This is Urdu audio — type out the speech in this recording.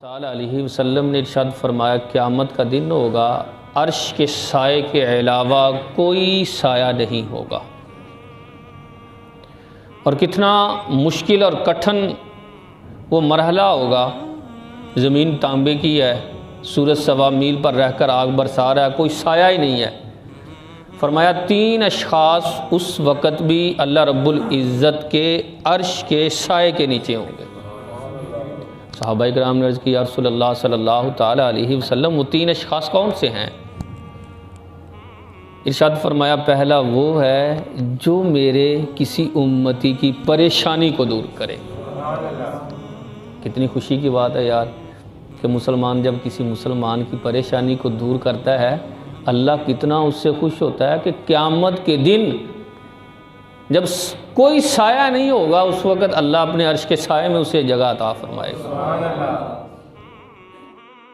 تعالیٰ علیہ وسلم نے ارشاد فرمایا قیامت کا دن ہوگا، عرش کے سائے کے علاوہ کوئی سایہ نہیں ہوگا، اور کتنا مشکل اور کٹھن وہ مرحلہ ہوگا۔ زمین تانبے کی ہے، سورج 1.25 میل پر رہ کر آگ برسا رہا ہے، کوئی سایہ ہی نہیں ہے۔ فرمایا 3 اشخاص اس وقت بھی اللہ رب العزت کے عرش کے سائے کے نیچے ہوں گے۔ صحابہ کرام نے عرض کی یا رسول اللہ صلی اللہ تعالیٰ علیہ وسلم وہ 3 اشخاص کون سے ہیں؟ ارشاد فرمایا پہلا وہ ہے جو میرے کسی امتی کی پریشانی کو دور کرے۔ کتنی خوشی کی بات ہے یار کہ مسلمان جب کسی مسلمان کی پریشانی کو دور کرتا ہے، اللہ کتنا اس سے خوش ہوتا ہے کہ قیامت کے دن جب کوئی سایہ نہیں ہوگا، اس وقت اللہ اپنے عرش کے سائے میں اسے جگہ عطا فرمائے گا۔